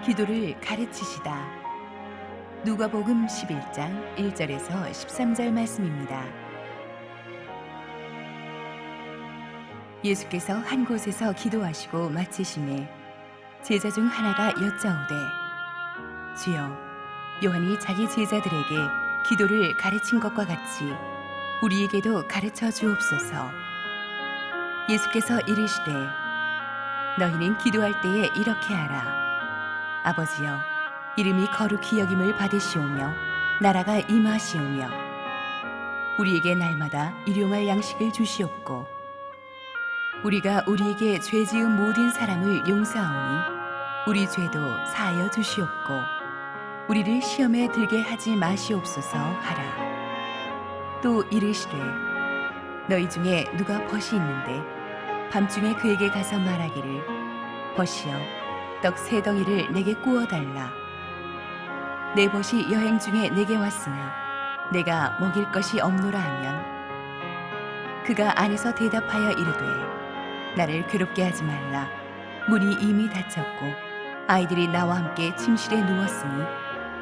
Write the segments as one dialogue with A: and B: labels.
A: 기도를 가르치시다. 누가복음 11장 1절에서 13절 말씀입니다. 예수께서 한 곳에서 기도하시고 마치심에 제자 중 하나가 여짜오되, 주여, 요한이 자기 제자들에게 기도를 가르친 것과 같이 우리에게도 가르쳐 주옵소서. 예수께서 이르시되, 너희는 기도할 때에 이렇게 하라. 아버지여, 이름이 거룩히 여김을 받으시오며 나라가 임하시오며 우리에게 날마다 일용할 양식을 주시옵고, 우리가 우리에게 죄 지은 모든 사람을 용서하오니 우리 죄도 사하여 주시옵고, 우리를 시험에 들게 하지 마시옵소서 하라. 또 이르시되, 너희 중에 누가 벗이 있는데 밤중에 그에게 가서 말하기를, 벗이여, 떡 3덩이를 내게 구워달라. 내 벗이 여행 중에 내게 왔으나 내가 먹일 것이 없노라 하면, 그가 안에서 대답하여 이르되, 나를 괴롭게 하지 말라. 문이 이미 닫혔고 아이들이 나와 함께 침실에 누웠으니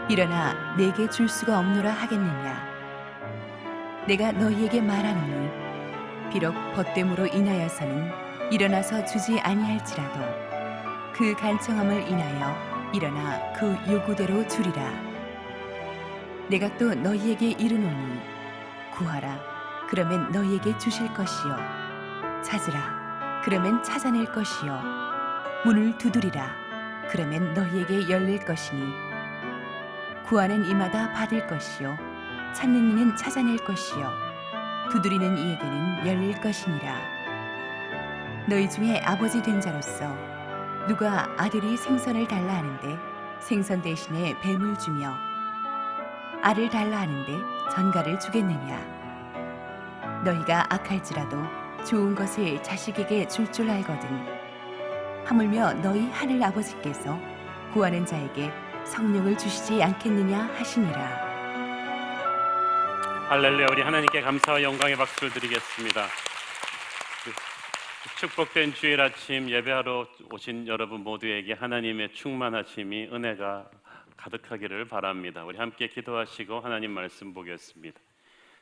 A: 일어나 내게 줄 수가 없노라 하겠느냐. 내가 너희에게 말하노니 비록 벗됨으로 인하여서는 일어나서 주지 아니할지라도 그 간청함을 인하여 일어나 그 요구대로 주리라. 내가 또 너희에게 이르노니, 구하라, 그러면 너희에게 주실 것이요, 찾으라, 그러면 찾아낼 것이요, 문을 두드리라, 그러면 너희에게 열릴 것이니, 구하는 이마다 받을 것이요, 찾는 이는 찾아낼 것이요, 두드리는 이에게는 열릴 것이니라. 너희 중에 아버지 된 자로서 누가 아들이 생선을 달라 하는데 생선 대신에 뱀을 주며, 알을 달라 하는데 전갈을 주겠느냐. 너희가 악할지라도 좋은 것을 자식에게 줄 줄 알거든. 하물며 너희 하늘 아버지께서 구하는 자에게 성령을 주시지 않겠느냐 하시니라.
B: 할렐루야. 우리 하나님께 감사와 영광의 박수를 드리겠습니다. 축복된 주일 아침 예배하러 오신 여러분 모두에게 하나님의 충만하심이, 은혜가 가득하기를 바랍니다. 우리 함께 기도하시고 하나님 말씀 보겠습니다.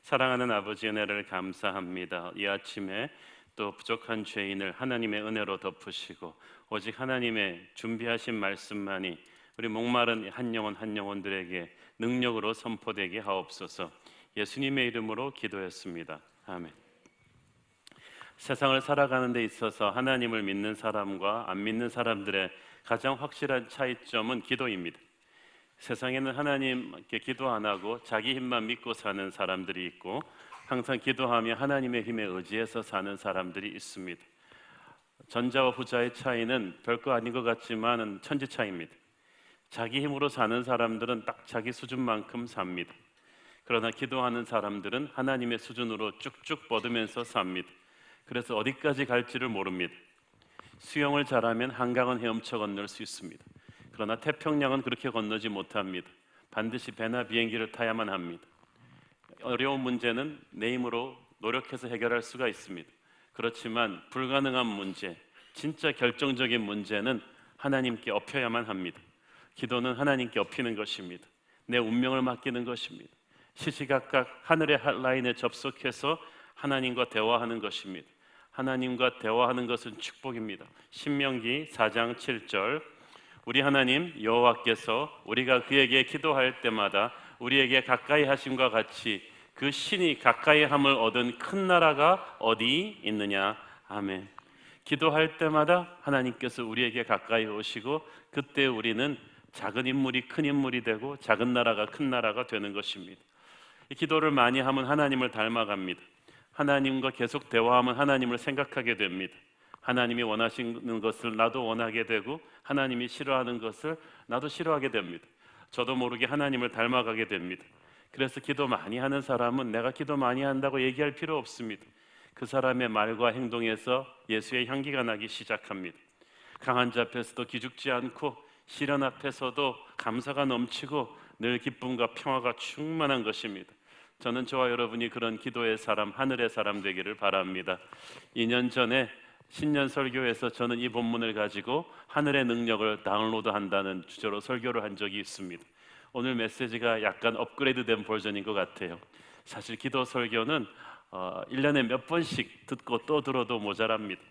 B: 사랑하는 아버지, 은혜를 감사합니다. 이 아침에 또 부족한 죄인을 하나님의 은혜로 덮으시고 오직 하나님의 준비하신 말씀만이 우리 목마른 한 영혼 한 영혼들에게 능력으로 선포되게 하옵소서. 예수님의 이름으로 기도했습니다. 아멘. 세상을 살아가는 데 있어서 하나님을 믿는 사람과 안 믿는 사람들의 가장 확실한 차이점은 기도입니다. 세상에는 하나님께 기도 안 하고 자기 힘만 믿고 사는 사람들이 있고, 항상 기도하며 하나님의 힘에 의지해서 사는 사람들이 있습니다. 전자와 후자의 차이는 별거 아닌 것 같지만 천지 차이입니다. 자기 힘으로 사는 사람들은 딱 자기 수준만큼 삽니다. 그러나 기도하는 사람들은 하나님의 수준으로 쭉쭉 뻗으면서 삽니다. 그래서 어디까지 갈지를 모릅니다. 수영을 잘하면 한강은 헤엄쳐 건널 수 있습니다. 그러나 태평양은 그렇게 건너지 못합니다. 반드시 배나 비행기를 타야만 합니다. 어려운 문제는 내 힘으로 노력해서 해결할 수가 있습니다. 그렇지만 불가능한 문제, 진짜 결정적인 문제는 하나님께 엎혀야만 합니다. 기도는 하나님께 엎히는 것입니다. 내 운명을 맡기는 것입니다. 시시각각 하늘의 핫라인에 접속해서 하나님과 대화하는 것입니다. 하나님과 대화하는 것은 축복입니다. 신명기 4장 7절, 우리 하나님 여호와께서 우리가 그에게 기도할 때마다 우리에게 가까이 하심과 같이 그 신이 가까이 함을 얻은 큰 나라가 어디 있느냐. 아멘. 기도할 때마다 하나님께서 우리에게 가까이 오시고, 그때 우리는 작은 인물이 큰 인물이 되고 작은 나라가 큰 나라가 되는 것입니다. 이 기도를 많이 하면 하나님을 닮아갑니다. 하나님과 계속 대화하면 하나님을 생각하게 됩니다. 하나님이 원하시는 것을 나도 원하게 되고, 하나님이 싫어하는 것을 나도 싫어하게 됩니다. 저도 모르게 하나님을 닮아가게 됩니다. 그래서 기도 많이 하는 사람은 내가 기도 많이 한다고 얘기할 필요 없습니다. 그 사람의 말과 행동에서 예수의 향기가 나기 시작합니다. 강한 자 앞에서도 기죽지 않고, 시련 앞에서도 감사가 넘치고 늘 기쁨과 평화가 충만한 것입니다. 저는 저와 여러분이 그런 기도의 사람, 하늘의 사람 되기를 바랍니다. 2년 전에 신년 설교에서 저는 이 본문을 가지고 하늘의 능력을 다운로드한다는 주제로 설교를 한 적이 있습니다. 오늘 메시지가 약간 업그레이드된 버전인 것 같아요. 사실 기도 설교는 1년에 몇 번씩 듣고 또 들어도 모자랍니다.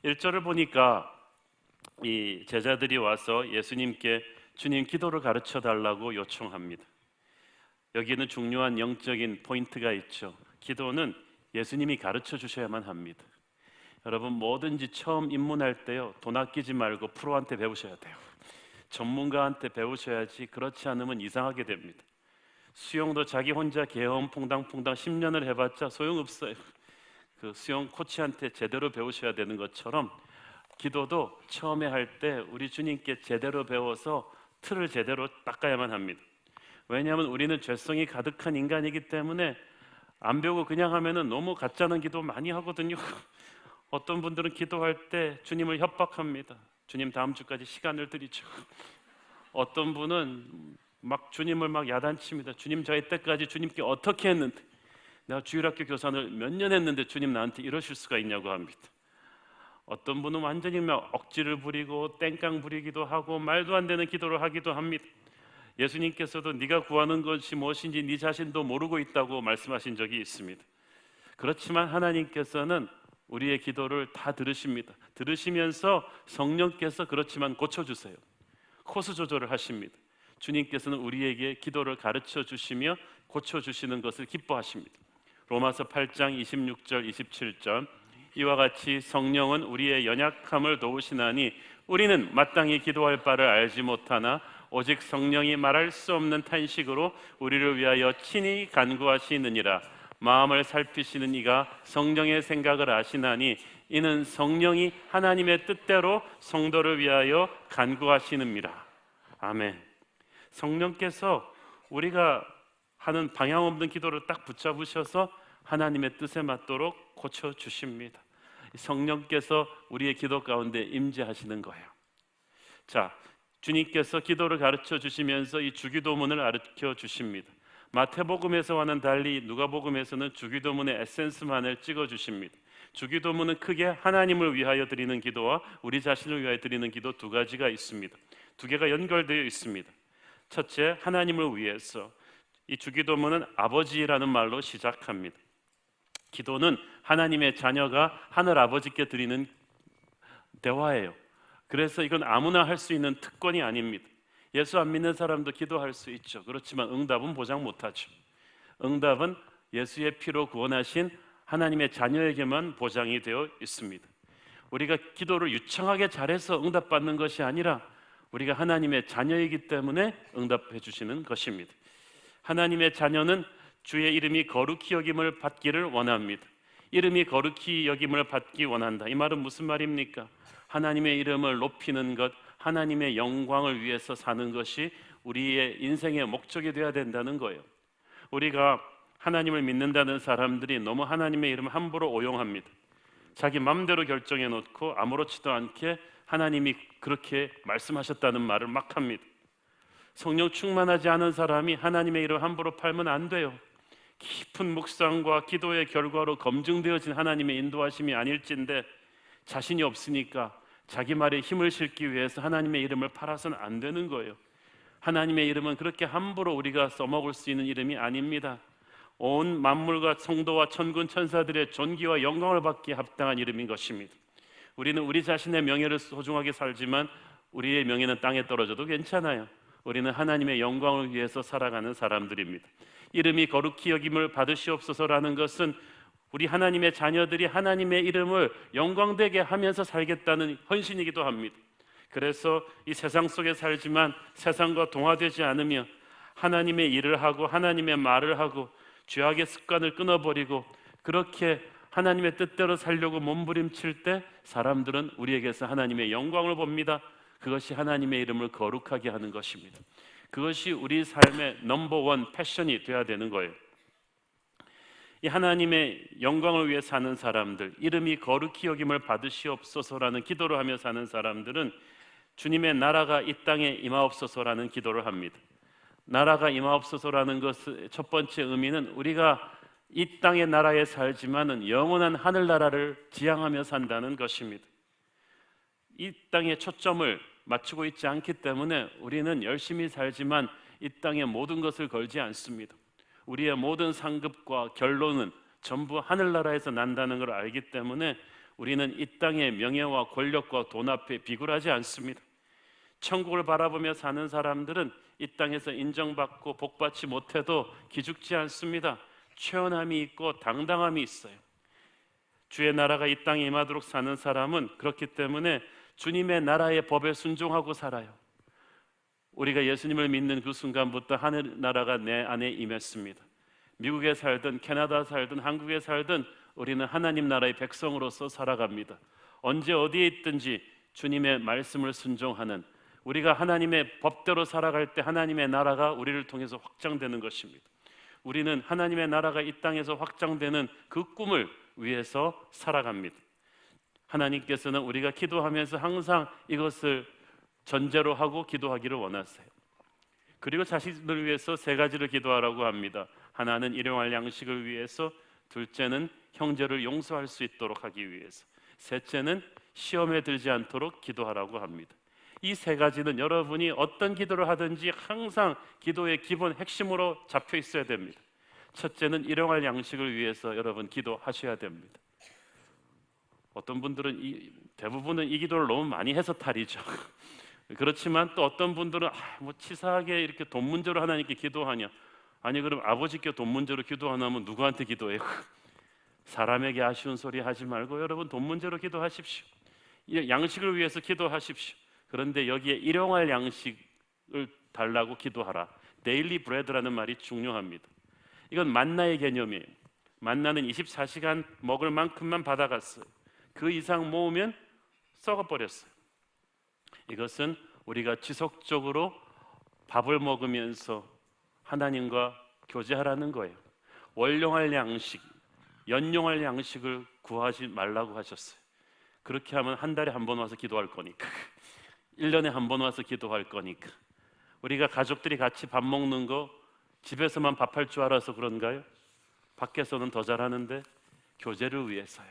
B: 1절을 보니까 이 제자들이 와서 예수님께 주님 기도를 가르쳐 달라고 요청합니다. 여기는 중요한 영적인 포인트가 있죠. 기도는 예수님이 가르쳐 주셔야만 합니다. 여러분, 뭐든지 처음 입문할 때요, 돈 아끼지 말고 프로한테 배우셔야 돼요. 전문가한테 배우셔야지. 그렇지 않으면 이상하게 됩니다. 수영도 자기 혼자 개엄 퐁당퐁당 10년을 해봤자 소용없어요. 그 수영 코치한테 제대로 배우셔야 되는 것처럼 기도도 처음에 할 때 우리 주님께 제대로 배워서 틀을 제대로 닦아야만 합니다. 왜냐하면 우리는 죄성이 가득한 인간이기 때문에 안 배우고 그냥 하면은 너무 가짜는 기도 많이 하거든요. 어떤 분들은 기도할 때 주님을 협박합니다. 주님 다음 주까지 시간을 드리죠. 어떤 분은 막 주님을 막 야단칩니다. 주님 저 이때까지 주님께 어떻게 했는데, 내가 주일학교 교사를 몇 년 했는데 주님 나한테 이러실 수가 있냐고 합니다. 어떤 분은 완전히 막 억지를 부리고 땡깡 부리기도 하고 말도 안 되는 기도를 하기도 합니다. 예수님께서도 네가 구하는 것이 무엇인지 네 자신도 모르고 있다고 말씀하신 적이 있습니다. 그렇지만 하나님께서는 우리의 기도를 다 들으십니다. 들으시면서 성령께서 그렇지만 고쳐주세요. 코스 조절을 하십니다. 주님께서는 우리에게 기도를 가르쳐 주시며 고쳐주시는 것을 기뻐하십니다. 로마서 8장 26절 27절 이와 같이 성령은 우리의 연약함을 도우시나니 우리는 마땅히 기도할 바를 알지 못하나 오직 성령이 말할 수 없는 탄식으로 우리를 위하여 친히 간구하시느니라. 마음을 살피시는 이가 성령의 생각을 아시나니 이는 성령이 하나님의 뜻대로 성도를 위하여 간구하시느니라. 아멘. 성령께서 우리가 하는 방향 없는 기도를 딱 붙잡으셔서 하나님의 뜻에 맞도록 고쳐주십니다. 성령께서 우리의 기도 가운데 임재하시는 거예요. 자, 주님께서 기도를 가르쳐 주시면서 이 주기도문을 가르쳐 주십니다. 마태복음에서와는 달리 누가복음에서는 주기도문의 에센스만을 찍어 주십니다. 주기도문은 크게 하나님을 위하여 드리는 기도와 우리 자신을 위하여 드리는 기도 두 가지가 있습니다. 두 개가 연결되어 있습니다. 첫째, 하나님을 위해서. 이 주기도문은 아버지라는 말로 시작합니다. 기도는 하나님의 자녀가 하늘 아버지께 드리는 대화예요. 그래서 이건 아무나 할 수 있는 특권이 아닙니다. 예수 안 믿는 사람도 기도할 수 있죠. 그렇지만 응답은 보장 못하죠. 응답은 예수의 피로 구원하신 하나님의 자녀에게만 보장이 되어 있습니다. 우리가 기도를 유창하게 잘해서 응답받는 것이 아니라 우리가 하나님의 자녀이기 때문에 응답해 주시는 것입니다. 하나님의 자녀는 주의 이름이 거룩히 여김을 받기를 원합니다. 이름이 거룩히 여김을 받기 원한다. 이 말은 무슨 말입니까? 하나님의 이름을 높이는 것, 하나님의 영광을 위해서 사는 것이 우리의 인생의 목적이 되어야 된다는 거예요. 우리가 하나님을 믿는다는 사람들이 너무 하나님의 이름을 함부로 오용합니다. 자기 마음대로 결정해 놓고 아무렇지도 않게 하나님이 그렇게 말씀하셨다는 말을 막 합니다. 성령 충만하지 않은 사람이 하나님의 이름을 함부로 팔면 안 돼요. 깊은 묵상과 기도의 결과로 검증되어진 하나님의 인도하심이 아닐진데 자신이 없으니까 자기 말에 힘을 실기 위해서 하나님의 이름을 팔아서는 안 되는 거예요. 하나님의 이름은 그렇게 함부로 우리가 써먹을 수 있는 이름이 아닙니다. 온 만물과 성도와 천군 천사들의 존귀와 영광을 받기에 합당한 이름인 것입니다. 우리는 우리 자신의 명예를 소중하게 살지만 우리의 명예는 땅에 떨어져도 괜찮아요. 우리는 하나님의 영광을 위해서 살아가는 사람들입니다. 이름이 거룩히 여김을 받으시옵소서라는 것은 우리 하나님의 자녀들이 하나님의 이름을 영광되게 하면서 살겠다는 헌신이기도 합니다. 그래서 이 세상 속에 살지만 세상과 동화되지 않으며 하나님의 일을 하고 하나님의 말을 하고 죄악의 습관을 끊어버리고 그렇게 하나님의 뜻대로 살려고 몸부림칠 때 사람들은 우리에게서 하나님의 영광을 봅니다. 그것이 하나님의 이름을 거룩하게 하는 것입니다. 그것이 우리 삶의 넘버원 패션이 돼야 되는 거예요. 이 하나님의 영광을 위해 사는 사람들, 이름이 거룩히 여김을 받으시옵소서라는 기도를 하며 사는 사람들은 주님의 나라가 이 땅에 임하옵소서라는 기도를 합니다. 나라가 임하옵소서라는 것의 첫 번째 의미는 우리가 이 땅의 나라에 살지만은 영원한 하늘나라를 지향하며 산다는 것입니다. 이 땅에 초점을 맞추고 있지 않기 때문에 우리는 열심히 살지만 이 땅의 모든 것을 걸지 않습니다. 우리의 모든 상급과 결론은 전부 하늘나라에서 난다는 걸 알기 때문에 우리는 이 땅의 명예와 권력과 돈 앞에 비굴하지 않습니다. 천국을 바라보며 사는 사람들은 이 땅에서 인정받고 복받지 못해도 기죽지 않습니다. 최연함이 있고 당당함이 있어요. 주의 나라가 이 땅에 임하도록 사는 사람은 그렇기 때문에 주님의 나라의 법에 순종하고 살아요. 우리가 예수님을 믿는 그 순간부터 하늘나라가 내 안에 임했습니다. 미국에 살든 캐나다 살든 한국에 살든 우리는 하나님 나라의 백성으로서 살아갑니다. 언제 어디에 있든지 주님의 말씀을 순종하는, 우리가 하나님의 법대로 살아갈 때 하나님의 나라가 우리를 통해서 확장되는 것입니다. 우리는 하나님의 나라가 이 땅에서 확장되는 그 꿈을 위해서 살아갑니다. 하나님께서는 우리가 기도하면서 항상 이것을 전제로 하고 기도하기를 원하세요. 그리고 자신을 위해서 세 가지를 기도하라고 합니다. 하나는 일용할 양식을 위해서, 둘째는 형제를 용서할 수 있도록 하기 위해서, 셋째는 시험에 들지 않도록 기도하라고 합니다. 이 세 가지는 여러분이 어떤 기도를 하든지 항상 기도의 기본 핵심으로 잡혀 있어야 됩니다. 첫째는 일용할 양식을 위해서 여러분 기도하셔야 됩니다. 어떤 분들은 대부분은 이 기도를 너무 많이 해서 탈이죠. 그렇지만 또 어떤 분들은 뭐 치사하게 이렇게 돈 문제로 하나님께 기도하냐. 아니 그럼 아버지께 돈 문제로 기도 안 하면 누구한테 기도해요? 사람에게 아쉬운 소리 하지 말고 여러분 돈 문제로 기도하십시오. 양식을 위해서 기도하십시오. 그런데 여기에 일용할 양식을 달라고 기도하라. 데일리 브레드라는 말이 중요합니다. 이건 만나의 개념이에요. 만나는 24시간 먹을 만큼만 받아갔어요. 그 이상 모으면 썩어버렸어요. 이것은 우리가 지속적으로 밥을 먹으면서 하나님과 교제하라는 거예요. 월용할 양식, 연용할 양식을 구하지 말라고 하셨어요. 그렇게 하면 한 달에 한 번 와서 기도할 거니까 1년에 한 번 와서 기도할 거니까. 우리가 가족들이 같이 밥 먹는 거 집에서만 밥할 줄 알아서 그런가요? 밖에서는 더 잘하는데 교제를 위해서요.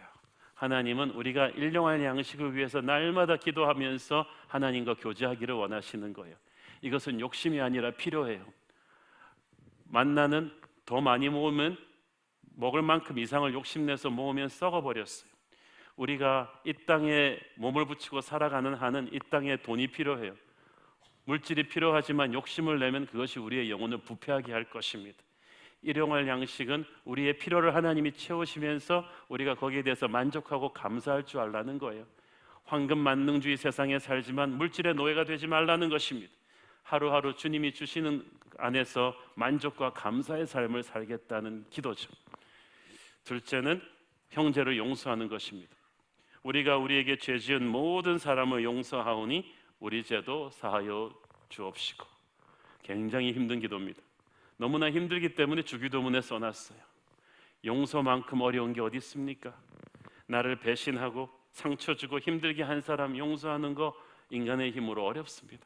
B: 하나님은 우리가 일용할 양식을 위해서 날마다 기도하면서 하나님과 교제하기를 원하시는 거예요. 이것은 욕심이 아니라 필요해요. 만나는 더 많이 모으면 먹을 만큼 이상을 욕심내서 모으면 썩어버렸어요. 우리가 이 땅에 몸을 붙이고 살아가는 한은 이 땅에 돈이 필요해요. 물질이 필요하지만 욕심을 내면 그것이 우리의 영혼을 부패하게 할 것입니다. 일용할 양식은 우리의 필요를 하나님이 채우시면서 우리가 거기에 대해서 만족하고 감사할 줄 알라는 거예요. 황금 만능주의 세상에 살지만 물질의 노예가 되지 말라는 것입니다. 하루하루 주님이 주시는 안에서 만족과 감사의 삶을 살겠다는 기도죠. 둘째는 형제를 용서하는 것입니다. 우리가 우리에게 죄 지은 모든 사람을 용서하오니 우리 죄도 사하여 주옵시고. 굉장히 힘든 기도입니다. 너무나 힘들기 때문에 주기도문에 써놨어요. 용서만큼 어려운 게 어디 있습니까? 나를 배신하고 상처 주고 힘들게 한 사람 용서하는 거 인간의 힘으로 어렵습니다.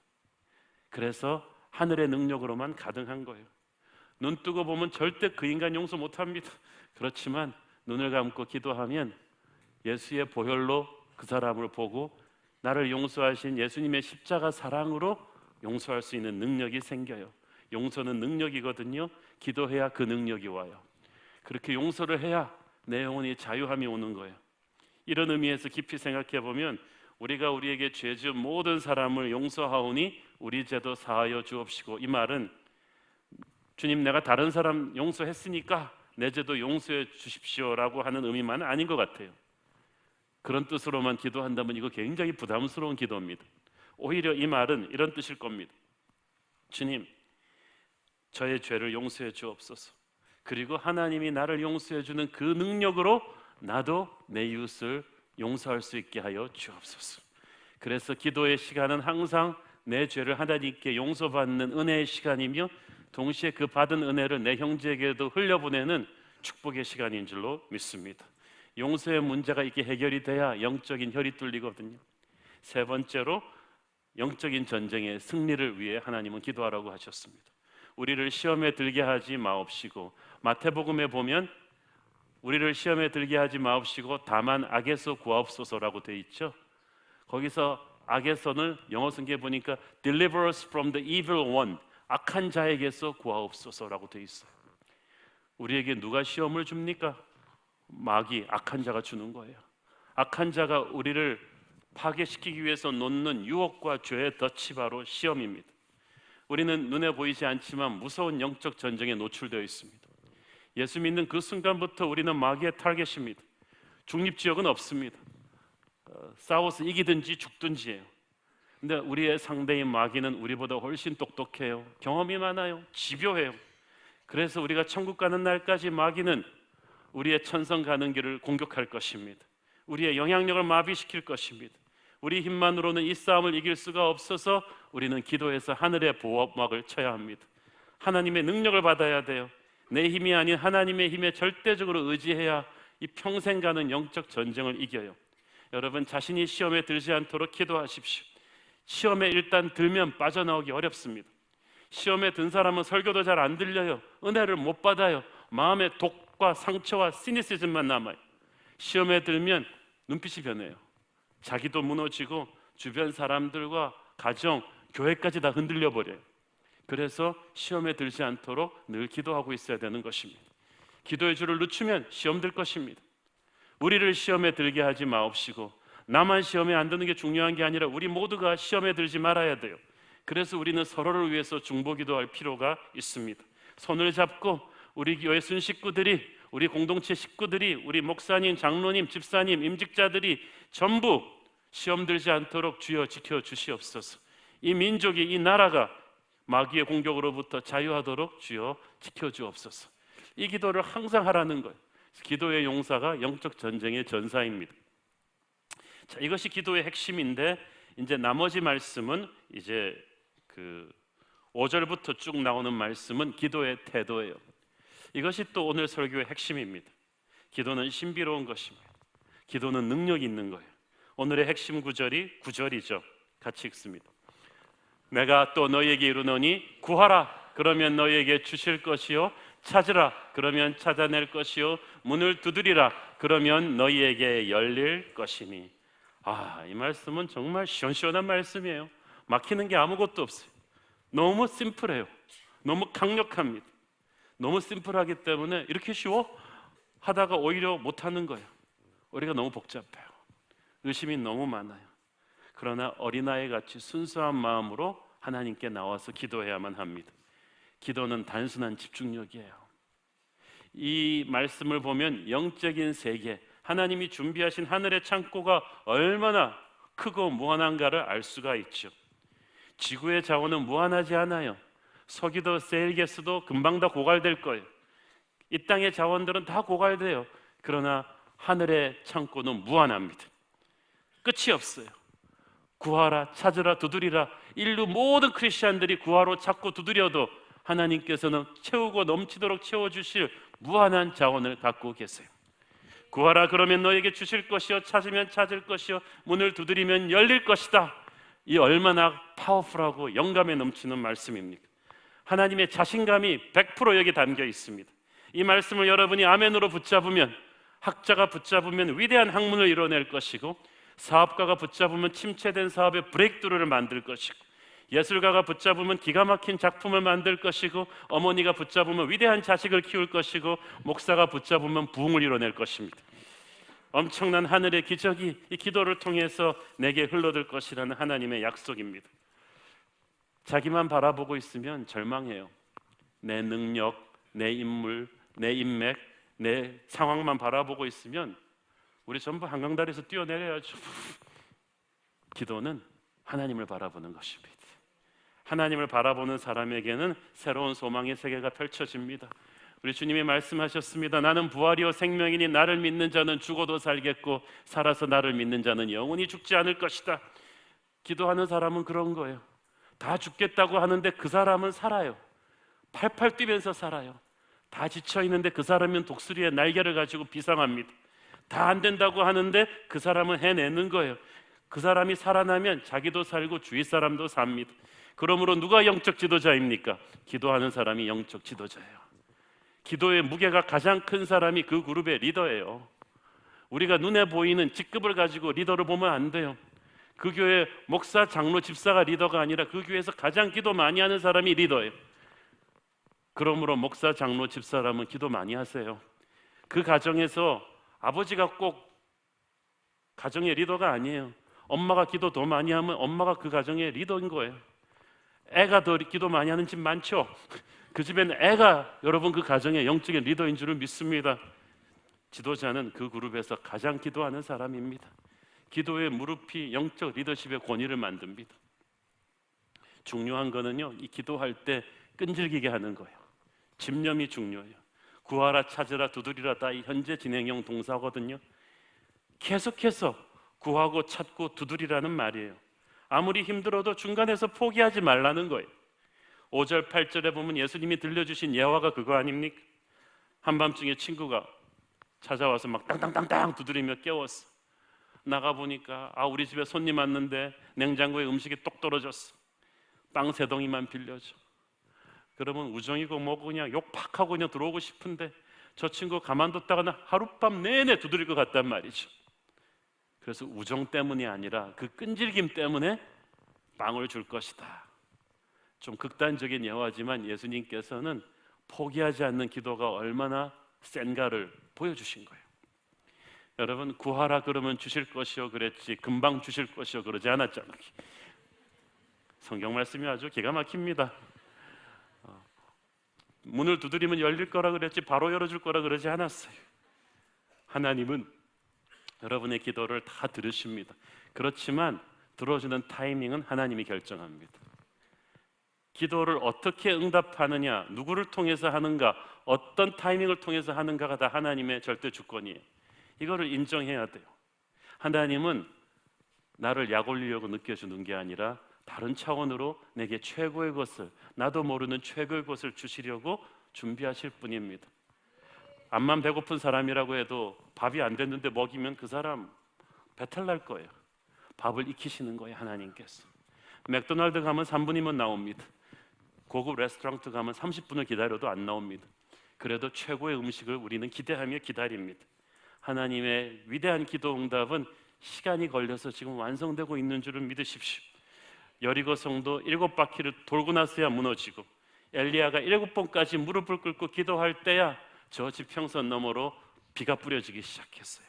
B: 그래서 하늘의 능력으로만 가능한 거예요. 눈 뜨고 보면 절대 그 인간 용서 못합니다. 그렇지만 눈을 감고 기도하면 예수의 보혈로 그 사람을 보고 나를 용서하신 예수님의 십자가 사랑으로 용서할 수 있는 능력이 생겨요. 용서는 능력이거든요. 기도해야 그 능력이 와요. 그렇게 용서를 해야 내 영혼이 자유함이 오는 거예요. 이런 의미에서 깊이 생각해 보면 우리가 우리에게 죄 지은 모든 사람을 용서하오니 우리 죄도 사하여 주옵시고, 이 말은 주님 내가 다른 사람 용서했으니까 내 죄도 용서해 주십시오라고 하는 의미만은 아닌 것 같아요. 그런 뜻으로만 기도한다면 이거 굉장히 부담스러운 기도입니다. 오히려 이 말은 이런 뜻일 겁니다. 주님, 저의 죄를 용서해 주옵소서. 그리고 하나님이 나를 용서해 주는 그 능력으로 나도 내 이웃을 용서할 수 있게 하여 주옵소서. 그래서 기도의 시간은 항상 내 죄를 하나님께 용서받는 은혜의 시간이며 동시에 그 받은 은혜를 내 형제에게도 흘려보내는 축복의 시간인 줄로 믿습니다. 용서의 문제가 이렇게 해결이 돼야 영적인 혈이 뚫리거든요. 세 번째로 영적인 전쟁의 승리를 위해 하나님은 기도하라고 하셨습니다. 우리를 시험에 들게 하지 마옵시고, 마태복음에 보면 우리를 시험에 들게 하지 마옵시고 다만 악에서 구하옵소서라고 돼 있죠. 거기서 악에서는 영어 성경에 보니까 deliver us from the evil one, 악한 자에게서 구하옵소서라고 돼 있어요. 우리에게 누가 시험을 줍니까? 마귀, 악한 자가 주는 거예요. 악한 자가 우리를 파괴시키기 위해서 놓는 유혹과 죄의 덫이 바로 시험입니다. 우리는 눈에 보이지 않지만 무서운 영적 전쟁에 노출되어 있습니다. 예수 믿는 그 순간부터 우리는 마귀의 타겟입니다. 중립지역은 없습니다. 싸워서 이기든지 죽든지예요. 근데 우리의 상대인 마귀는 우리보다 훨씬 똑똑해요. 경험이 많아요. 집요해요. 그래서 우리가 천국 가는 날까지 마귀는 우리의 천성 가는 길을 공격할 것입니다. 우리의 영향력을 마비시킬 것입니다. 우리 힘만으로는 이 싸움을 이길 수가 없어서 우리는 기도해서 하늘의 보호막을 쳐야 합니다. 하나님의 능력을 받아야 돼요. 내 힘이 아닌 하나님의 힘에 절대적으로 의지해야 이 평생 가는 영적 전쟁을 이겨요. 여러분, 자신이 시험에 들지 않도록 기도하십시오. 시험에 일단 들면 빠져나오기 어렵습니다. 시험에 든 사람은 설교도 잘 안 들려요. 은혜를 못 받아요. 마음에 독과 상처와 시니시즘만 남아요. 시험에 들면 눈빛이 변해요. 자기도 무너지고 주변 사람들과 가정, 교회까지 다 흔들려 버려요. 그래서 시험에 들지 않도록 늘 기도하고 있어야 되는 것입니다. 기도의 줄을 늦추면 시험 들 것입니다. 우리를 시험에 들게 하지 마옵시고, 나만 시험에 안 드는 게 중요한 게 아니라 우리 모두가 시험에 들지 말아야 돼요. 그래서 우리는 서로를 위해서 중보기도할 필요가 있습니다. 손을 잡고 우리 교회 순식구들이, 우리 공동체 식구들이, 우리 목사님, 장로님, 집사님, 임직자들이 전부 시험 들지 않도록 주여 지켜주시옵소서. 이 민족이, 이 나라가 마귀의 공격으로부터 자유하도록 주여 지켜주옵소서. 이 기도를 항상 하라는 거예요. 기도의 용사가 영적 전쟁의 전사입니다. 자, 이것이 기도의 핵심인데, 이제 나머지 말씀은 이제 5절부터 쭉 나오는 말씀은 기도의 태도예요. 이것이 또 오늘 설교의 핵심입니다. 기도는 신비로운 것입니다. 기도는 능력이 있는 거예요. 오늘의 핵심 구절이 9절이죠. 같이 읽습니다. 내가 또 너희에게 이르노니 구하라 그러면 너희에게 주실 것이요, 찾으라 그러면 찾아낼 것이요, 문을 두드리라 그러면 너희에게 열릴 것이니. 이 말씀은 정말 시원시원한 말씀이에요. 막히는 게 아무것도 없어요. 너무 심플해요. 너무 강력합니다. 너무 심플하기 때문에 이렇게 쉬워? 하다가 오히려 못하는 거예요. 우리가 너무 복잡해요. 의심이 너무 많아요. 그러나 어린아이 같이 순수한 마음으로 하나님께 나와서 기도해야만 합니다. 기도는 단순한 집중력이에요. 이 말씀을 보면 영적인 세계, 하나님이 준비하신 하늘의 창고가 얼마나 크고 무한한가를 알 수가 있죠. 지구의 자원은 무한하지 않아요. 석유도 세일가스도 금방 다 고갈될 거예요. 이 땅의 자원들은 다 고갈돼요. 그러나 하늘의 창고는 무한합니다. 끝이 없어요. 구하라, 찾으라, 두드리라. 인류 모든 크리스찬들이 구하러 찾고 두드려도 하나님께서는 채우고 넘치도록 채워주실 무한한 자원을 갖고 계세요. 구하라 그러면 너에게 주실 것이요, 찾으면 찾을 것이요, 문을 두드리면 열릴 것이다. 이 얼마나 파워풀하고 영감에 넘치는 말씀입니까? 하나님의 자신감이 100% 여기 담겨 있습니다. 이 말씀을 여러분이 아멘으로 붙잡으면, 학자가 붙잡으면 위대한 학문을 이뤄낼 것이고, 사업가가 붙잡으면 침체된 사업의 브레이크드루를 만들 것이고, 예술가가 붙잡으면 기가 막힌 작품을 만들 것이고, 어머니가 붙잡으면 위대한 자식을 키울 것이고, 목사가 붙잡으면 부흥을 이뤄낼 것입니다. 엄청난 하늘의 기적이 이 기도를 통해서 내게 흘러들 것이라는 하나님의 약속입니다. 자기만 바라보고 있으면 절망해요. 내 능력, 내 인물, 내 인맥, 내 상황만 바라보고 있으면 우리 전부 한강다리에서 뛰어내려야죠. 기도는 하나님을 바라보는 것입니다. 하나님을 바라보는 사람에게는 새로운 소망의 세계가 펼쳐집니다. 우리 주님이 말씀하셨습니다. 나는 부활이요 생명이니 나를 믿는 자는 죽어도 살겠고 살아서 나를 믿는 자는 영원히 죽지 않을 것이다. 기도하는 사람은 그런 거예요. 다 죽겠다고 하는데 그 사람은 살아요. 팔팔 뛰면서 살아요. 다 지쳐있는데 그 사람은 독수리의 날개를 가지고 비상합니다. 다 안 된다고 하는데 그 사람은 해내는 거예요. 그 사람이 살아나면 자기도 살고 주위 사람도 삽니다. 그러므로 누가 영적 지도자입니까? 기도하는 사람이 영적 지도자예요. 기도의 무게가 가장 큰 사람이 그 그룹의 리더예요. 우리가 눈에 보이는 직급을 가지고 리더를 보면 안 돼요. 그 교회 목사, 장로, 집사가 리더가 아니라 그 교회에서 가장 기도 많이 하는 사람이 리더예요. 그러므로 목사, 장로, 집사라면 기도 많이 하세요. 그 가정에서 아버지가 꼭 가정의 리더가 아니에요. 엄마가 기도 더 많이 하면 엄마가 그 가정의 리더인 거예요. 애가 더 기도 많이 하는 집 많죠? 그 집에는 애가 여러분 그 가정의 영적인 리더인 줄을 믿습니다. 지도자는 그 그룹에서 가장 기도하는 사람입니다. 기도의 무릎이 영적 리더십의 권위를 만듭니다. 중요한 거는요, 이 기도할 때 끈질기게 하는 거예요. 집념이 중요해요. 구하라, 찾으라, 두드리라 다 이 현재 진행형 동사거든요. 계속해서 구하고 찾고 두드리라는 말이에요. 아무리 힘들어도 중간에서 포기하지 말라는 거예요. 5절 8절에 보면 예수님이 들려주신 예화가 그거 아닙니까? 한밤중에 친구가 찾아와서 막 땅땅땅땅 두드리며 깨웠어. 나가보니까 우리 집에 손님 왔는데 냉장고에 음식이 똑 떨어졌어. 빵 3덩이만 빌려줘. 그러면 우정이고 뭐고 그냥 욕 팍 하고 그냥 들어오고 싶은데 저 친구 가만뒀다가는 하룻밤 내내 두드릴 것 같단 말이죠. 그래서 우정 때문이 아니라 그 끈질김 때문에 빵을 줄 것이다. 좀 극단적인 예화지만 예수님께서는 포기하지 않는 기도가 얼마나 센가를 보여주신 거예요. 여러분, 구하라 그러면 주실 것이요 그랬지 금방 주실 것이요 그러지 않았잖아요. 성경 말씀이 아주 기가 막힙니다. 문을 두드리면 열릴 거라 그랬지 바로 열어줄 거라 그러지 않았어요. 하나님은 여러분의 기도를 다 들으십니다. 그렇지만 들어주는 타이밍은 하나님이 결정합니다. 기도를 어떻게 응답하느냐, 누구를 통해서 하는가, 어떤 타이밍을 통해서 하는가가 다 하나님의 절대 주권이에요. 이거를 인정해야 돼요. 하나님은 나를 약 올리려고 느껴주는 게 아니라 다른 차원으로 내게 최고의 것을, 나도 모르는 최고의 것을 주시려고 준비하실 분입니다. 암만 배고픈 사람이라고 해도 밥이 안 됐는데 먹이면 그 사람 배탈 날 거예요. 밥을 익히시는 거예요, 하나님께서. 맥도날드 가면 3분이면 나옵니다. 고급 레스토랑트 가면 30분을 기다려도 안 나옵니다. 그래도 최고의 음식을 우리는 기대하며 기다립니다. 하나님의 위대한 기도 응답은 시간이 걸려서 지금 완성되고 있는 줄을 믿으십시오. 여리고 성도 7바퀴를 돌고 나서야 무너지고 엘리야가 7번까지 무릎을 꿇고 기도할 때야 저 지평선 너머로 비가 뿌려지기 시작했어요.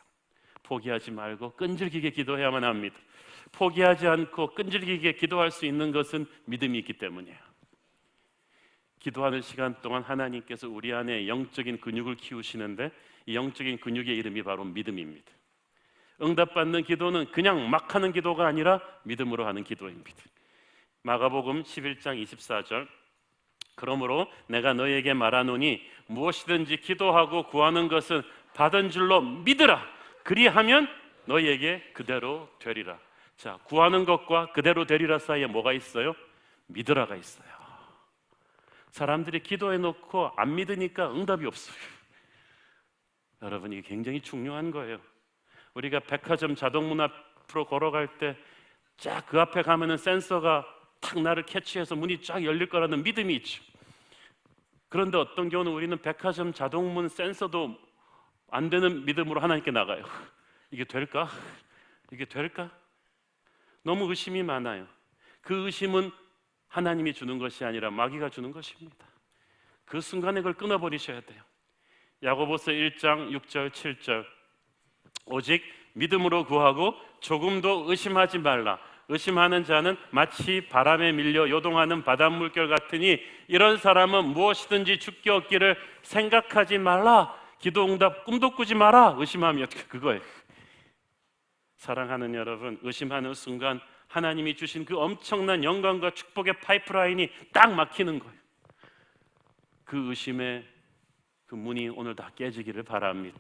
B: 포기하지 말고 끈질기게 기도해야만 합니다. 포기하지 않고 끈질기게 기도할 수 있는 것은 믿음이 있기 때문이에요. 기도하는 시간 동안 하나님께서 우리 안에 영적인 근육을 키우시는데 이 영적인 근육의 이름이 바로 믿음입니다. 응답받는 기도는 그냥 막 하는 기도가 아니라 믿음으로 하는 기도입니다. 마가복음 11장 24절, 그러므로 내가 너에게 말하노니 무엇이든지 기도하고 구하는 것은 받은 줄로 믿으라. 그리하면 너에게 그대로 되리라. 자, 구하는 것과 그대로 되리라 사이에 뭐가 있어요? 믿으라가 있어요. 사람들이 기도해 놓고 안 믿으니까 응답이 없어요. 여러분, 이게 굉장히 중요한 거예요. 우리가 백화점 자동문 앞으로 걸어갈 때 쫙 그 앞에 가면은 센서가 탁 나를 캐치해서 문이 쫙 열릴 거라는 믿음이 있죠. 그런데 어떤 경우는 우리는 백화점 자동문 센서도 안 되는 믿음으로 하나님께 나가요. 이게 될까? 이게 될까? 너무 의심이 많아요. 그 의심은 하나님이 주는 것이 아니라 마귀가 주는 것입니다. 그 순간에 그걸 끊어버리셔야 돼요. 야고보서 1장 6절 7절, 오직 믿음으로 구하고 조금도 의심하지 말라. 의심하는 자는 마치 바람에 밀려 요동하는 바닷물결 같으니 이런 사람은 무엇이든지 죽게 얻기를 생각하지 말라. 기도 응답 꿈도 꾸지 마라. 의심하면 그거예요. 사랑하는 여러분, 의심하는 순간 하나님이 주신 그 엄청난 영광과 축복의 파이프라인이 딱 막히는 거예요. 그 의심의 그 문이 오늘 다 깨지기를 바랍니다.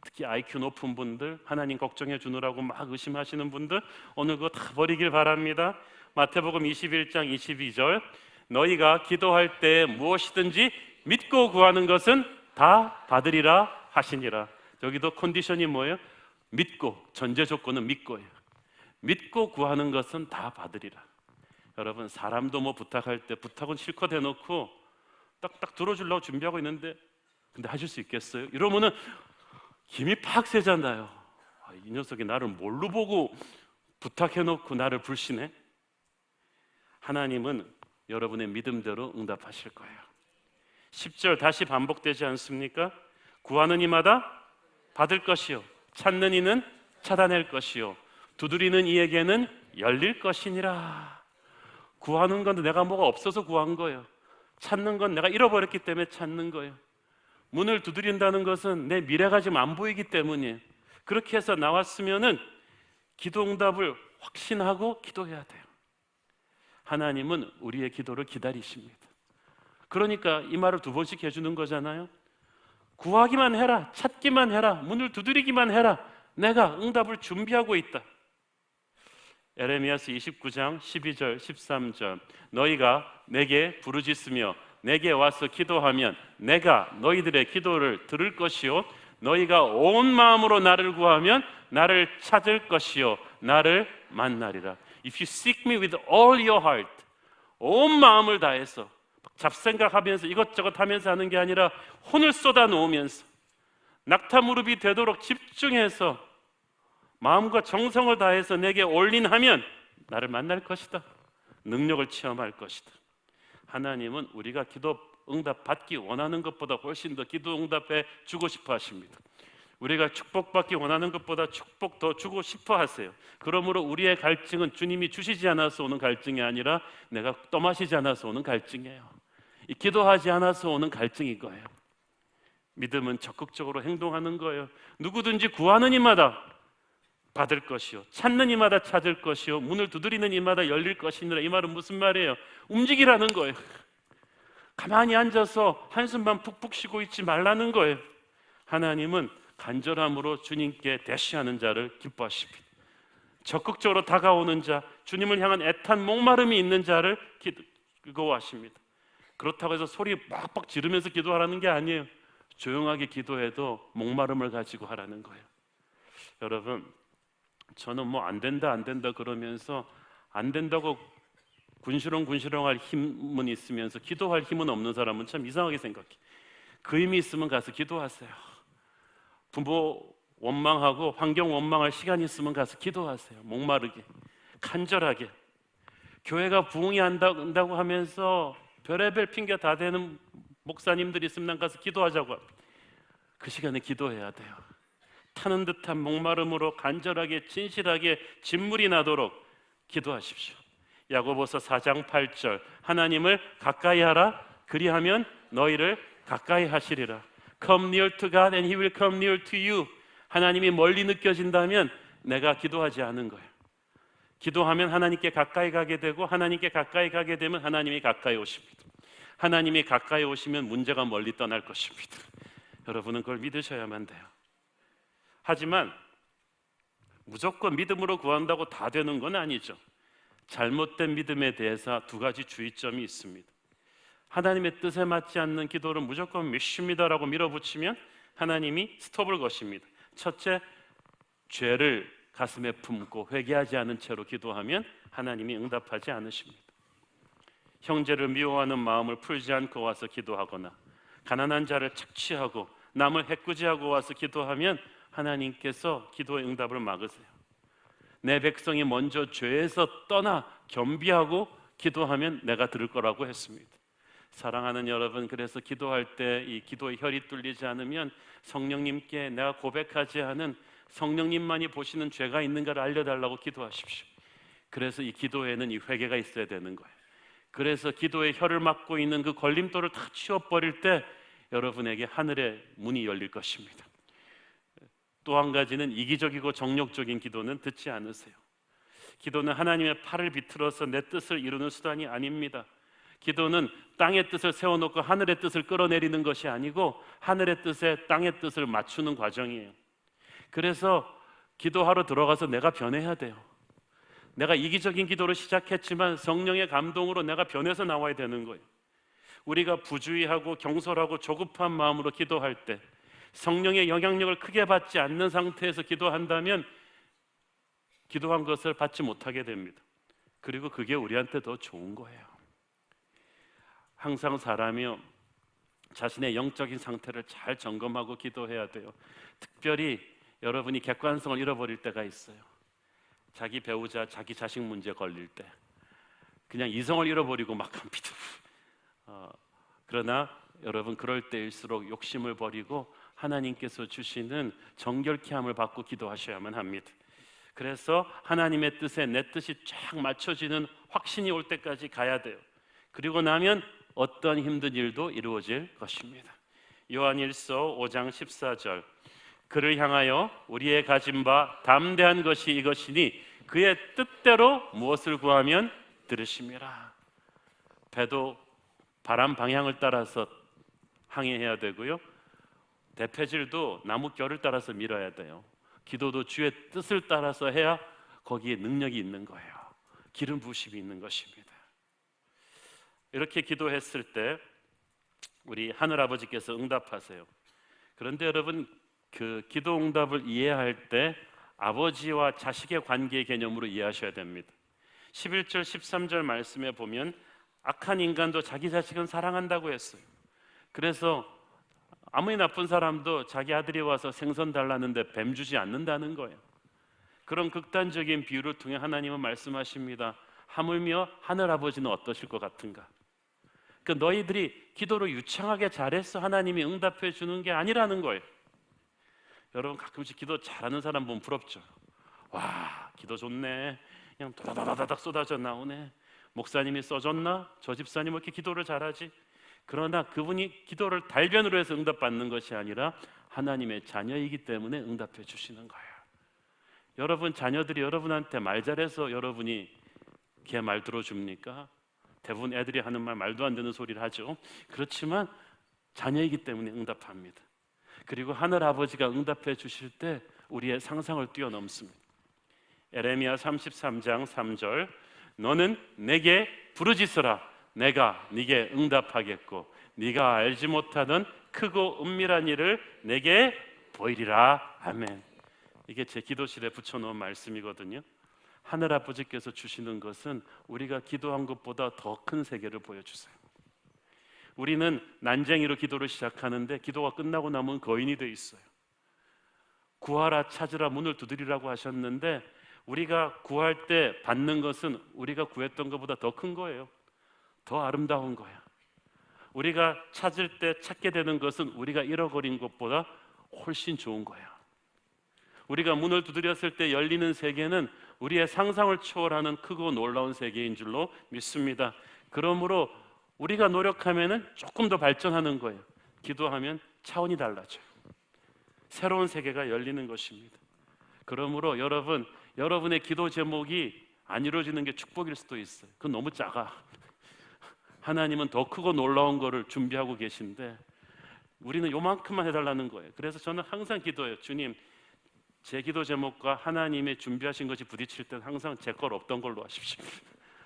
B: 특히 IQ 높은 분들, 하나님 걱정해 주느라고 막 의심하시는 분들, 오늘 그거 다 버리길 바랍니다. 마태복음 21장 22절, 너희가 기도할 때 무엇이든지 믿고 구하는 것은 다 받으리라 하시니라. 여기도 컨디션이 뭐예요? 믿고, 전제 조건은 믿고예요. 믿고 구하는 것은 다 받으리라. 여러분, 사람도 뭐 부탁할 때 부탁은 실컷 해놓고 딱딱 들어주려고 준비하고 있는데 근데 하실 수 있겠어요? 이러면은 힘이 팍 세잖아요. 이 녀석이 나를 뭘로 보고 부탁해놓고 나를 불신해? 하나님은 여러분의 믿음대로 응답하실 거예요. 10절 다시 반복되지 않습니까? 구하는 이마다 받을 것이요, 찾는 이는 찾아낼 것이요, 두드리는 이에게는 열릴 것이니라. 구하는 건 내가 뭐가 없어서 구한 거예요. 찾는 건 내가 잃어버렸기 때문에 찾는 거예요. 문을 두드린다는 것은 내 미래가 지금 안 보이기 때문이에요. 그렇게 해서 나왔으면은 기도 응답을 확신하고 기도해야 돼요. 하나님은 우리의 기도를 기다리십니다. 그러니까 이 말을 두 번씩 해주는 거잖아요. 구하기만 해라, 찾기만 해라, 문을 두드리기만 해라. 내가 응답을 준비하고 있다. 에레미야서 29장 12절 13절 너희가 내게 부르짖으며 내게 와서 기도하면 내가 너희들의 기도를 들을 것이요 너희가 온 마음으로 나를 구하면 나를 찾을 것이요 나를 만나리라. If you seek me with all your heart, 온 마음을 다해서 잡생각하면서 이것저것 하면서 하는 게 아니라 혼을 쏟아 놓으면서 낙타 무릎이 되도록 집중해서 마음과 정성을 다해서 내게 올인하면 나를 만날 것이다. 능력을 체험할 것이다. 하나님은 우리가 기도 응답 받기 원하는 것보다 훨씬 더 기도 응답해 주고 싶어 하십니다. 우리가 축복받기 원하는 것보다 축복 더 주고 싶어 하세요. 그러므로 우리의 갈증은 주님이 주시지 않아서 오는 갈증이 아니라 내가 떠마시지 않아서 오는 갈증이에요. 이 기도하지 않아서 오는 갈증인 거예요. 믿음은 적극적으로 행동하는 거예요. 누구든지 구하는 이마다 받을 것이요 찾는 이마다 찾을 것이요 문을 두드리는 이마다 열릴 것이니라. 이 말은 무슨 말이에요? 움직이라는 거예요. 가만히 앉아서 한숨만 푹푹 쉬고 있지 말라는 거예요. 하나님은 간절함으로 주님께 대시하는 자를 기뻐하십니다. 적극적으로 다가오는 자, 주님을 향한 애탄 목마름이 있는 자를 기도하십니다. 그렇다고 해서 소리 빡빡 지르면서 기도하라는 게 아니에요. 조용하게 기도해도 목마름을 가지고 하라는 거예요. 여러분, 저는 뭐 안 된다 그러면서 안 된다고 군시렁군시렁할 힘은 있으면서 기도할 힘은 없는 사람은 참 이상하게 생각해. 그 힘이 있으면 가서 기도하세요. 부모 원망하고 환경 원망할 시간이 있으면 가서 기도하세요. 목마르게, 간절하게. 교회가 부흥이 안 된다고 하면서 별의별 핑계 다 대는 목사님들이 있으면 가서 기도하자고 합니다. 그 시간에 기도해야 돼요. 타는 듯한 목마름으로 간절하게 진실하게 진물이 나도록 기도하십시오. 야고보서 4장 8절 하나님을 가까이 하라 그리하면 너희를 가까이 하시리라. Come near to God and He will come near to you. 하나님이 멀리 느껴진다면 내가 기도하지 않은 거예요. 기도하면 하나님께 가까이 가게 되고 하나님께 가까이 가게 되면 하나님이 가까이 오십니다. 하나님이 가까이 오시면 문제가 멀리 떠날 것입니다. 여러분은 그걸 믿으셔야만 돼요. 하지만 무조건 믿음으로 구한다고 다 되는 건 아니죠. 잘못된 믿음에 대해서 두 가지 주의점이 있습니다. 하나님의 뜻에 맞지 않는 기도를 무조건 믿습니다라고 밀어붙이면 하나님이 스톱을 거십니다. 첫째, 죄를 가슴에 품고 회개하지 않은 채로 기도하면 하나님이 응답하지 않으십니다. 형제를 미워하는 마음을 풀지 않고 와서 기도하거나 가난한 자를 착취하고 남을 해꾸지하고 와서 기도하면 하나님께서 기도의 응답을 막으세요. 내 백성이 먼저 죄에서 떠나 겸비하고 기도하면 내가 들을 거라고 했습니다. 사랑하는 여러분, 그래서 기도할 때 이 기도의 혈이 뚫리지 않으면 성령님께 내가 고백하지 않은 성령님만이 보시는 죄가 있는가를 알려달라고 기도하십시오. 그래서 이 기도에는 이 회개가 있어야 되는 거예요. 그래서 기도의 혈을 막고 있는 그 걸림돌을 다 치워버릴 때 여러분에게 하늘의 문이 열릴 것입니다. 또 한 가지는 이기적이고 정욕적인 기도는 듣지 않으세요. 기도는 하나님의 팔을 비틀어서 내 뜻을 이루는 수단이 아닙니다. 기도는 땅의 뜻을 세워놓고 하늘의 뜻을 끌어내리는 것이 아니고 하늘의 뜻에 땅의 뜻을 맞추는 과정이에요. 그래서 기도하러 들어가서 내가 변해야 돼요. 내가 이기적인 기도를 시작했지만 성령의 감동으로 내가 변해서 나와야 되는 거예요. 우리가 부주의하고 경솔하고 조급한 마음으로 기도할 때 성령의 영향력을 크게 받지 않는 상태에서 기도한다면 기도한 것을 받지 못하게 됩니다. 그리고 그게 우리한테 더 좋은 거예요. 항상 사람이요 자신의 영적인 상태를 잘 점검하고 기도해야 돼요. 특별히 여러분이 객관성을 잃어버릴 때가 있어요. 자기 배우자, 자기 자식 문제 걸릴 때 그냥 이성을 잃어버리고 막 합니다. 그러나 여러분 그럴 때일수록 욕심을 버리고 하나님께서 주시는 정결케 함을 받고 기도하셔야만 합니다. 그래서 하나님의 뜻에 내 뜻이 쫙 맞춰지는 확신이 올 때까지 가야 돼요. 그리고 나면 어떤 힘든 일도 이루어질 것입니다. 요한일서 5장 14절, 그를 향하여 우리의 가진 바 담대한 것이 이것이니 그의 뜻대로 무엇을 구하면 들으심이라. 배도 바람 방향을 따라서 항해해야 되고요, 대패질도 나무 결을 따라서 밀어야 돼요. 기도도 주의 뜻을 따라서 해야 거기에 능력이 있는 거예요. 기름 부으심이 있는 것입니다. 이렇게 기도했을 때 우리 하늘아버지께서 응답하세요. 그런데 여러분, 그 기도 응답을 이해할 때 아버지와 자식의 관계의 개념으로 이해하셔야 됩니다. 11절 13절 말씀에 보면 악한 인간도 자기 자식은 사랑한다고 했어요. 그래서 아무리 나쁜 사람도 자기 아들이 와서 생선 달라는데 뱀 주지 않는다는 거예요. 그런 극단적인 비유를 통해 하나님은 말씀하십니다. 하물며 하늘아버지는 어떠실 것 같은가? 그 너희들이 기도를 유창하게 잘해서 하나님이 응답해 주는 게 아니라는 거예요. 여러분 가끔씩 기도 잘하는 사람 보면 부럽죠. 와, 기도 좋네. 그냥 다다다닥 쏟아져 나오네. 목사님이 써줬나? 저 집사님 왜 이렇게 기도를 잘하지? 그러나 그분이 기도를 달변으로 해서 응답받는 것이 아니라 하나님의 자녀이기 때문에 응답해 주시는 거예요. 여러분 자녀들이 여러분한테 말 잘해서 여러분이 걔 말 들어줍니까? 대부분 애들이 하는 말도 안 되는 소리를 하죠. 그렇지만 자녀이기 때문에 응답합니다. 그리고 하늘 아버지가 응답해 주실 때 우리의 상상을 뛰어넘습니다. 에레미야 33장 3절, 너는 내게 부르짖으라 내가 네게 응답하겠고 네가 알지 못하는 크고 은밀한 일을 내게 보이리라. 아멘. 이게 제 기도실에 붙여놓은 말씀이거든요. 하늘 아버지께서 주시는 것은 우리가 기도한 것보다 더 큰 세계를 보여주세요. 우리는 난쟁이로 기도를 시작하는데 기도가 끝나고 나면 거인이 돼 있어요. 구하라 찾으라 문을 두드리라고 하셨는데 우리가 구할 때 받는 것은 우리가 구했던 것보다 더 큰 거예요. 더 아름다운 거야. 우리가 찾을 때 찾게 되는 것은 우리가 잃어버린 것보다 훨씬 좋은 거야. 우리가 문을 두드렸을 때 열리는 세계는 우리의 상상을 초월하는 크고 놀라운 세계인 줄로 믿습니다. 그러므로 우리가 노력하면 조금 더 발전하는 거예요. 기도하면 차원이 달라져요. 새로운 세계가 열리는 것입니다. 그러므로 여러분의 기도 제목이 안 이루어지는 게 축복일 수도 있어요. 그건 너무 작아. 하나님은 더 크고 놀라운 거를 준비하고 계신데 우리는 요만큼만 해달라는 거예요. 그래서 저는 항상 기도해요. 주님, 제 기도 제목과 하나님의 준비하신 것이 부딪힐 때는 항상 제 걸 없던 걸로 하십시오.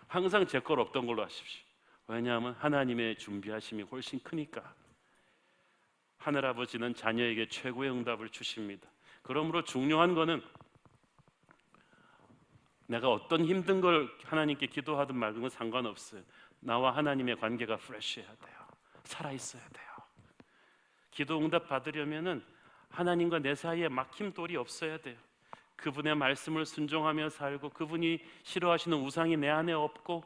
B: 항상 제 걸 없던 걸로 하십시오. 왜냐하면 하나님의 준비하심이 훨씬 크니까. 하늘아버지는 자녀에게 최고의 응답을 주십니다. 그러므로 중요한 거는 내가 어떤 힘든 걸 하나님께 기도하든 말든 상관없어요. 나와 하나님의 관계가 프레시해야 돼요. 살아있어야 돼요. 기도 응답 받으려면은 하나님과 내 사이에 막힘돌이 없어야 돼요. 그분의 말씀을 순종하며 살고 그분이 싫어하시는 우상이 내 안에 없고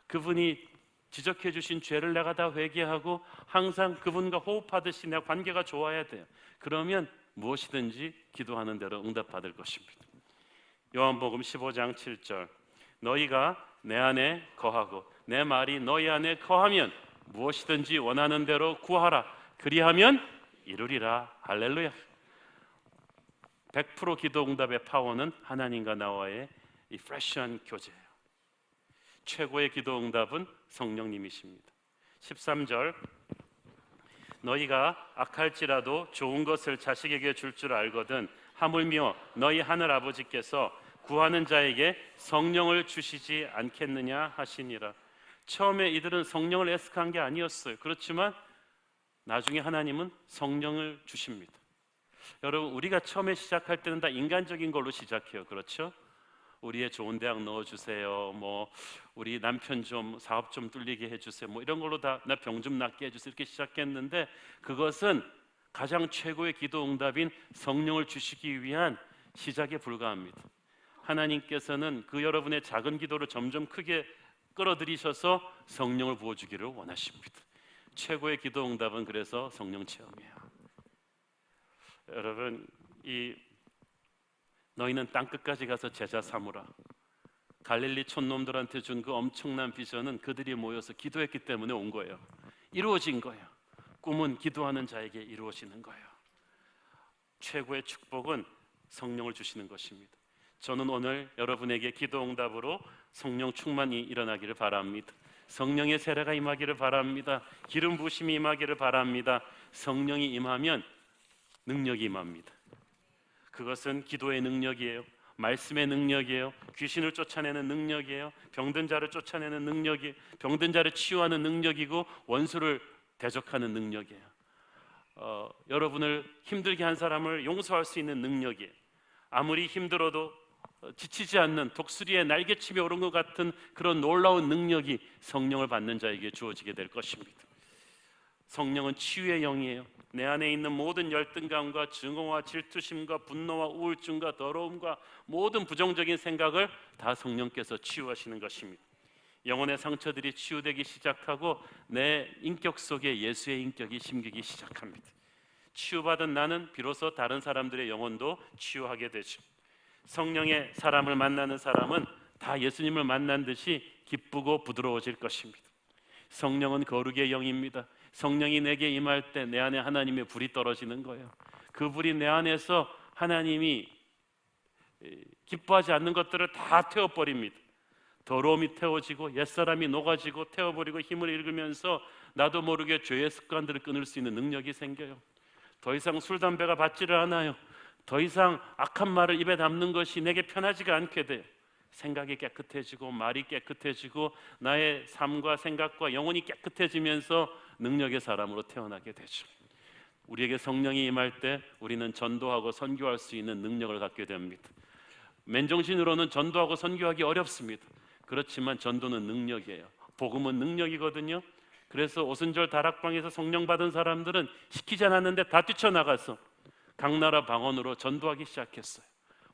B: 그분이 지적해 주신 죄를 내가 다 회개하고 항상 그분과 호흡하듯이 내 관계가 좋아야 돼요. 그러면 무엇이든지 기도하는 대로 응답받을 것입니다. 요한복음 15장 7절, 너희가 내 안에 거하고 내 말이 너희 안에 거하면 무엇이든지 원하는 대로 구하라. 그리하면 이루리라. 할렐루야. 100% 기도 응답의 파워는 하나님과 나와의 이 프레시한 교제예요. 최고의 기도 응답은 성령님이십니다. 13절, 너희가 악할지라도 좋은 것을 자식에게 줄 줄 알거든 하물며 너희 하늘 아버지께서 구하는 자에게 성령을 주시지 않겠느냐 하시니라. 처음에 이들은 성령을 애석한 게 아니었어요. 그렇지만 나중에 하나님은 성령을 주십니다. 여러분, 우리가 처음에 시작할 때는 다 인간적인 걸로 시작해요. 그렇죠? 우리의 좋은 대학 넣어주세요. 뭐 우리 남편 좀 사업 좀 뚫리게 해주세요. 뭐 이런 걸로 다 나 병 좀 낫게 해주세요. 이렇게 시작했는데 그것은 가장 최고의 기도 응답인 성령을 주시기 위한 시작에 불과합니다. 하나님께서는 그 여러분의 작은 기도를 점점 크게 끌어들이셔서 성령을 부어주기를 원하십니다. 최고의 기도 응답은 그래서 성령 체험이에요. 여러분, 너희는 땅끝까지 가서 제자 삼으라. 갈릴리 촌놈들한테 준 그 엄청난 비전은 그들이 모여서 기도했기 때문에 온 거예요. 이루어진 거예요. 꿈은 기도하는 자에게 이루어지는 거예요. 최고의 축복은 성령을 주시는 것입니다. 저는 오늘 여러분에게 기도 응답으로 성령 충만이 일어나기를 바랍니다. 성령의 세례가 임하기를 바랍니다. 기름 부으심이 임하기를 바랍니다. 성령이 임하면 능력이 임합니다. 그것은 기도의 능력이에요. 말씀의 능력이에요. 귀신을 쫓아내는 능력이에요. 병든 자를 쫓아내는 능력이에요. 병든 자를 치유하는 능력이고 원수를 대적하는 능력이에요. 여러분을 힘들게 한 사람을 용서할 수 있는 능력이에요. 아무리 힘들어도 지치지 않는 독수리의 날개침에 오른 것 같은 그런 놀라운 능력이 성령을 받는 자에게 주어지게 될 것입니다. 성령은 치유의 영이에요. 내 안에 있는 모든 열등감과 증오와 질투심과 분노와 우울증과 더러움과 모든 부정적인 생각을 다 성령께서 치유하시는 것입니다. 영혼의 상처들이 치유되기 시작하고 내 인격 속에 예수의 인격이 심기기 시작합니다. 치유받은 나는 비로소 다른 사람들의 영혼도 치유하게 되죠. 성령의 사람을 만나는 사람은 다 예수님을 만난 듯이 기쁘고 부드러워질 것입니다. 성령은 거룩의 영입니다. 성령이 내게 임할 때 내 안에 하나님의 불이 떨어지는 거예요. 그 불이 내 안에서 하나님이 기뻐하지 않는 것들을 다 태워버립니다. 더러움이 태워지고 옛사람이 녹아지고 태워버리고 힘을 잃으면서 나도 모르게 죄의 습관들을 끊을 수 있는 능력이 생겨요. 더 이상 술, 담배가 받지를 않아요. 더 이상 악한 말을 입에 담는 것이 내게 편하지가 않게 돼요. 생각이 깨끗해지고 말이 깨끗해지고 나의 삶과 생각과 영혼이 깨끗해지면서 능력의 사람으로 태어나게 되죠. 우리에게 성령이 임할 때 우리는 전도하고 선교할 수 있는 능력을 갖게 됩니다. 맨정신으로는 전도하고 선교하기 어렵습니다. 그렇지만 전도는 능력이에요. 복음은 능력이거든요. 그래서 오순절 다락방에서 성령 받은 사람들은 시키지 않았는데 다 뛰쳐나가서 각 나라 방언으로 전도하기 시작했어요.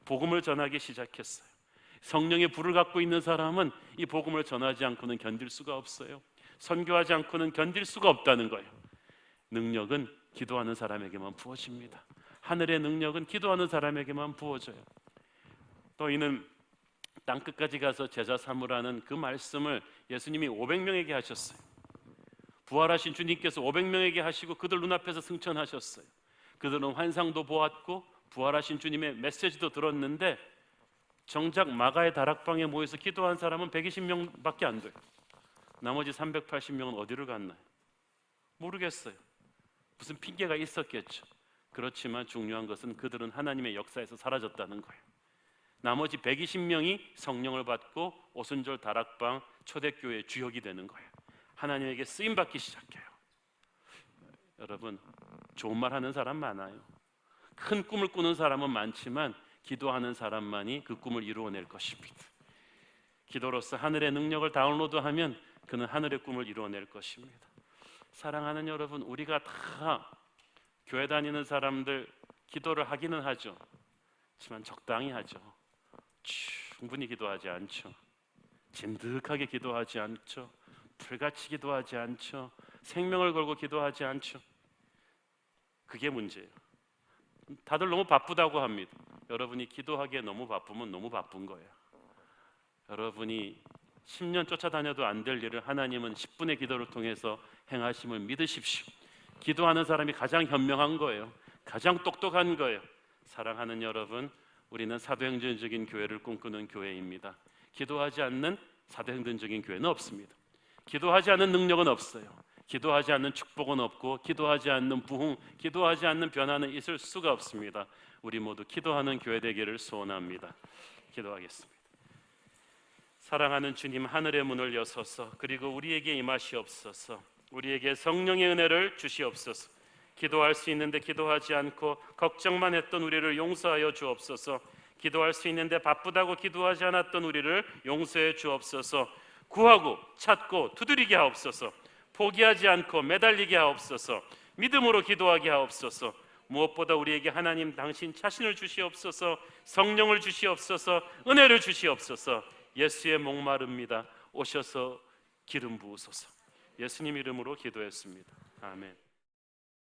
B: 복음을 전하기 시작했어요. 성령의 불을 갖고 있는 사람은 이 복음을 전하지 않고는 견딜 수가 없어요. 선교하지 않고는 견딜 수가 없다는 거예요. 능력은 기도하는 사람에게만 부어집니다. 하늘의 능력은 기도하는 사람에게만 부어져요. 너희는 땅끝까지 가서 제자 삼으라는 그 말씀을 예수님이 500명에게 하셨어요. 부활하신 주님께서 500명에게 하시고 그들 눈앞에서 승천하셨어요. 그들은 환상도 보았고 부활하신 주님의 메시지도 들었는데 정작 마가의 다락방에 모여서 기도한 사람은 120명밖에 안 돼요. 나머지 380명은 어디를 갔나요? 모르겠어요. 무슨 핑계가 있었겠죠. 그렇지만 중요한 것은 그들은 하나님의 역사에서 사라졌다는 거예요. 나머지 120명이 성령을 받고 오순절 다락방 초대교회의 주역이 되는 거예요. 하나님에게 쓰임받기 시작해요. 여러분, 좋은 말 하는 사람 많아요. 큰 꿈을 꾸는 사람은 많지만 기도하는 사람만이 그 꿈을 이루어낼 것입니다. 기도로서 하늘의 능력을 다운로드하면 그는 하늘의 꿈을 이루어낼 것입니다. 사랑하는 여러분, 우리가 다 교회 다니는 사람들 기도를 하기는 하죠. 하지만 적당히 하죠. 충분히 기도하지 않죠. 진득하게 기도하지 않죠. 불같이 기도하지 않죠. 생명을 걸고 기도하지 않죠. 그게 문제예요. 다들 너무 바쁘다고 합니다. 여러분이 기도하기에 너무 바쁘면 너무 바쁜 거예요. 여러분이 10년 쫓아다녀도 안 될 일을 하나님은 10분의 기도를 통해서 행하심을 믿으십시오. 기도하는 사람이 가장 현명한 거예요. 가장 똑똑한 거예요. 사랑하는 여러분, 우리는 사도행전적인 교회를 꿈꾸는 교회입니다. 기도하지 않는 사도행전적인 교회는 없습니다. 기도하지 않는 능력은 없어요. 기도하지 않는 축복은 없고 기도하지 않는 부흥, 기도하지 않는 변화는 있을 수가 없습니다. 우리 모두 기도하는 교회 되기를 소원합니다. 기도하겠습니다. 사랑하는 주님, 하늘의 문을 여소서. 그리고 우리에게 임하시옵소서. 우리에게 성령의 은혜를 주시옵소서. 기도할 수 있는데 기도하지 않고 걱정만 했던 우리를 용서하여 주옵소서. 기도할 수 있는데 바쁘다고 기도하지 않았던 우리를 용서해 주옵소서. 구하고 찾고 두드리게 하옵소서. 포기하지 않고 매달리게 하옵소서. 믿음으로 기도하게 하옵소서. 무엇보다 우리에게 하나님 당신 자신을 주시옵소서. 성령을 주시옵소서. 은혜를 주시옵소서. 예수의 목마릅니다. 오셔서 기름 부으소서. 예수님 이름으로 기도했습니다. 아멘.